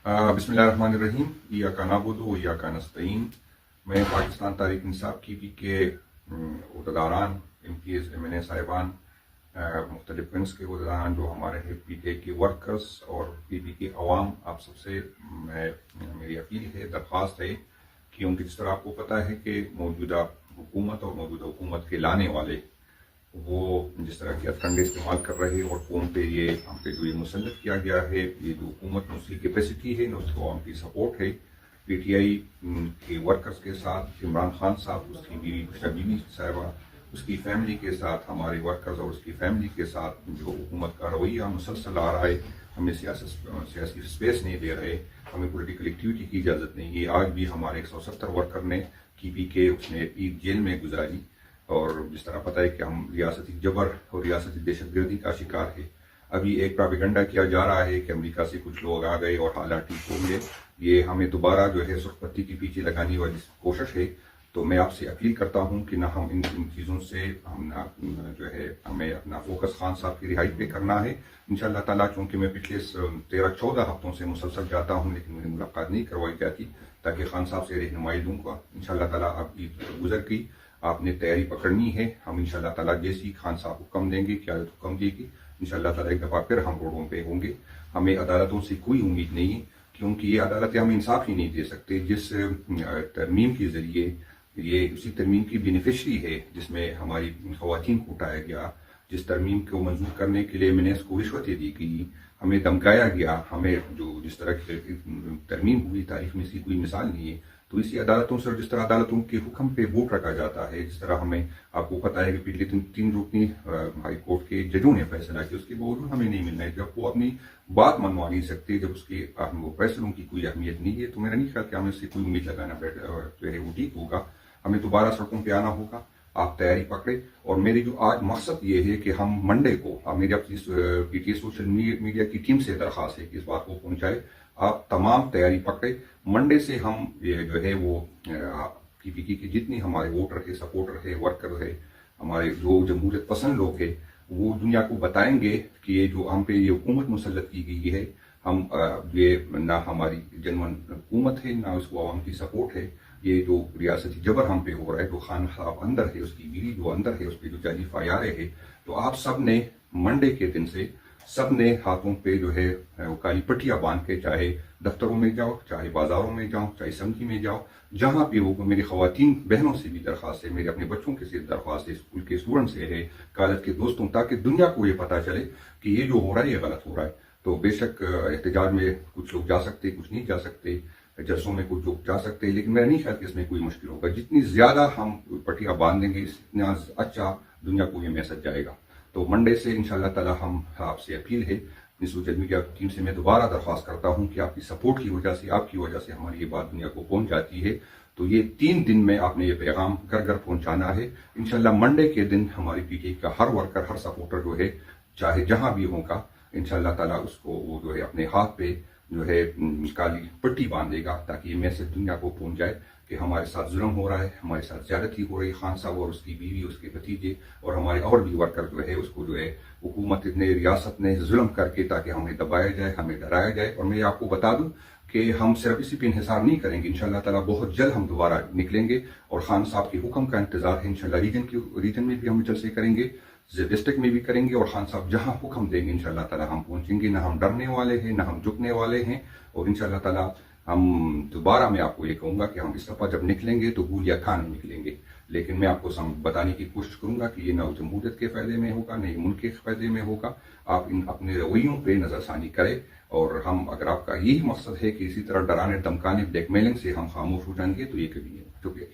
بسم اللہ الرحمن الرحیم، ایاک نعبد و ایاک نستعین۔ میں پاکستان تحریک انصاف کی پی کے عہدیداران، M P As, M N A صاحبان، مختلف ونگز کے عہدیداران، جو ہمارے پی ٹی آئی کے ورکرز اور پی پی کے عوام، آپ سب سے میری اپیل ہے، درخواست ہے، کیونکہ جس طرح آپ کو پتہ ہے کہ موجودہ حکومت اور موجودہ حکومت کے لانے والے وہ جس طرح کے ہتھکنڈے استعمال کر رہے اور قوم پہ ہم پہ جو مسلط کیا گیا ہے، یہ جو حکومت میں اس کی کیپیسٹی ہے، نہ اس کو عوام کی سپورٹ ہے۔ پی ٹی آئی کے ورکرز کے ساتھ عمران خان صاحب، اس کی بیوی بشرا بیوی صاحبہ، اس کی فیملی کے ساتھ، ہمارے ورکرز اور اس کی فیملی کے ساتھ جو حکومت کا رویہ مسلسل آ رہا ہے، ہمیں سیاسی اسپیس نہیں دے رہے، ہمیں پولیٹیکل ایکٹیویٹی کی اجازت نہیں ہے۔ آج بھی ہمارے 170 ورکر نے کی پی کے اس نے عید جیل میں گزاری، اور جس طرح پتہ ہے کہ ہم ریاستی جبر اور ریاستی دہشت گردی کا شکار ہے۔ ابھی ایک پراپیگنڈا کیا جا رہا ہے کہ امریکہ سے کچھ لوگ آ گئے اور حالات ٹھیک ہوں گے، یہ ہمیں دوبارہ جو ہے سرخ پتی کے پیچھے لگانے والی کوشش ہے۔ تو میں آپ سے اپیل کرتا ہوں کہ نہ ہم ان چیزوں سے ہمیں اپنا فوکس خان صاحب کی رہائی پہ کرنا ہے انشاءاللہ تعالیٰ، چونکہ میں پچھلے 13-14 ہفتوں سے مسلسل جاتا ہوں، لیکن مجھے ملاقات نہیں کروائی جاتی تاکہ خان صاحب سے رہنمائی لوں گا۔ انشاءاللہ تعالیٰ آپ کی گزر کی، آپ نے تیاری پکڑنی ہے، ہم انشاءاللہ تعالیٰ جیسی خان صاحب حکم دیں گے، قیادت حکم دے گی، انشاءاللہ تعالیٰ ایک دفعہ پھر ہم روڈوں پہ ہوں گے۔ ہمیں عدالتوں سے کوئی امید نہیں ہے، کیونکہ یہ عدالتیں ہم انصاف ہی نہیں دے سکتے۔ جس ترمیم کے ذریعے یہ اسی ترمیم کی بینیفیشری ہے جس میں ہماری خواتین کو اٹھایا گیا، جس ترمیم کو منظور کرنے کے لیے MNS کو رشوتیں دی گئی، ہمیں دھمکایا گیا، ہمیں جس طرح کی ترمیم ہوئی تاریخ میں اس کی کوئی مثال نہیں ہے۔ تو اسی عدالتوں سے، جس طرح عدالتوں کے حکم پہ ووٹ رکھا جاتا ہے، جس طرح ہمیں آپ کو پتہ ہے کہ پچھلے 3 رکنی ہائی کورٹ کے ججوں نے فیصلہ کیا، اس کے باوجود ہمیں نہیں ملنا ہے۔ جب وہ اپنی بات منوا نہیں سکتے، جب اس کے فیصلوں کی کوئی اہمیت نہیں ہے، تو میرا نہیں خیال کہ ہمیں اس سے کوئی امید لگانا جو ہے وہ ٹھیک ہوگا۔ ہمیں دوبارہ سڑکوں پہ آنا ہوگا، آپ تیاری پکڑے۔ اور میری جو آج مقصد یہ ہے کہ ہم منڈے کو، میری اپنی پی ٹی سوشل میڈیا کی ٹیم سے درخواست ہے کہ اس بات کو پہنچائے، آپ تمام تیاری پکڑے۔ منڈے سے ہم یہ جو ہے وہ پی پی کی جتنی ہمارے ووٹر ہے، سپورٹر ہے، ورکر ہے، ہمارے جو جمہوریت پسند لوگ ہیں، وہ دنیا کو بتائیں گے کہ یہ جو ہم پہ یہ حکومت مسلط کی گئی ہے، ہم یہ نہ ہماری جنون حکومت ہے، نہ اس کو عوام کی سپورٹ ہے، یہ جو ریاستی جبر ہم پہ ہو رہا ہے، جو خان صاحب اندر ہے، اس کی بیوی جو اندر ہے، اس پہ جو جعلی FIR ہے، تو آپ سب نے منڈے کے دن سے سب نے ہاتھوں پہ جو ہے وہ کالی پٹیاں باندھ کے، چاہے دفتروں میں جاؤ، چاہے بازاروں میں جاؤ، چاہے اسمبلی میں جاؤ، جہاں پہ وہ میری خواتین بہنوں سے بھی درخواست ہے، میرے اپنے بچوں کے سے درخواست ہے، اسکول کے اسٹوڈنٹ سے ہے، کالج کے دوستوں، تاکہ دنیا کو یہ پتہ چلے کہ یہ جو ہو رہا ہے یہ غلط ہو رہا ہے۔ تو بے شک احتجاج میں کچھ لوگ جا سکتے، کچھ نہیں جا سکتے، جلسوں میں کچھ لوگ جا سکتے، لیکن میرا نہیں خیال کہ اس میں کوئی مشکل ہوگا۔ جتنی زیادہ ہم پٹیاں باندھیں گے، اتنا اچھا دنیا کو یہ میسج جائے گا۔ تو منڈے سے انشاءاللہ تعالیٰ ہم آپ سے اپیل ہے، اپنی سوشل میڈیا ٹیم سے میں دوبارہ درخواست کرتا ہوں کہ آپ کی سپورٹ کی وجہ سے، آپ کی وجہ سے ہماری یہ بات دنیا کو پہنچ جاتی ہے۔ تو یہ 3 دن میں آپ نے یہ پیغام گھر گھر پہنچانا ہے۔ انشاءاللہ منڈے کے دن ہماری پی ٹی آئی کا ہر ورکر، ہر سپورٹر جو ہے، چاہے جہاں بھی ہوگا، انشاءاللہ تعالیٰ اس کو وہ جو ہے اپنے ہاتھ پہ جو ہے کالی پٹی باندھے گا، تاکہ یہ میسج دنیا کو پہنچ جائے کہ ہمارے ساتھ ظلم ہو رہا ہے، ہمارے ساتھ زیادتی ہو رہی ہے، خان صاحب اور اس کی بیوی، اس کے بھتیجے اور ہمارے اور بھی ورکر جو ہے، اس کو جو ہے حکومت نے، ریاست نے ظلم کر کے تاکہ ہمیں دبایا جائے، ہمیں ڈرایا جائے۔ اور میں آپ کو بتا دوں کہ ہم صرف اسی پہ انحصار نہیں کریں گے، انشاءاللہ تعالیٰ بہت جلد ہم دوبارہ نکلیں گے، اور خان صاحب کے حکم کا انتظار ہے۔ انشاءاللہ ریجن میں بھی ہم جلسے کریں گے، ڈسٹرکٹ میں بھی کریں گے، اور خان صاحب جہاں حکم دیں گے انشاءاللہ تعالیٰ ہم پہنچیں گے۔ نہ ہم ڈرنے والے ہیں، نہ ہم جھکنے والے ہیں، اور انشاءاللہ تعالیٰ ہم دوبارہ میں آپ کو یہ کہوں گا کہ ہم اس دفعہ جب نکلیں گے تو گول یا کھانے نکلیں گے، لیکن میں آپ کو بتانے کی کوشش کروں گا کہ یہ نہ جمہوریت کے فائدے میں ہوگا، نہ یہ ملک کے فائدے میں ہوگا۔ آپ اپنے رویوں پہ نظر ثانی کریں، اور اگر آپ کا یہی مقصد ہے کہ اسی طرح ڈرانے، دھمکانے، بلیک میلنگ سے ہم خاموش ہو جائیں گے، تو یہ کبھی نہیں ہے۔ شکریہ۔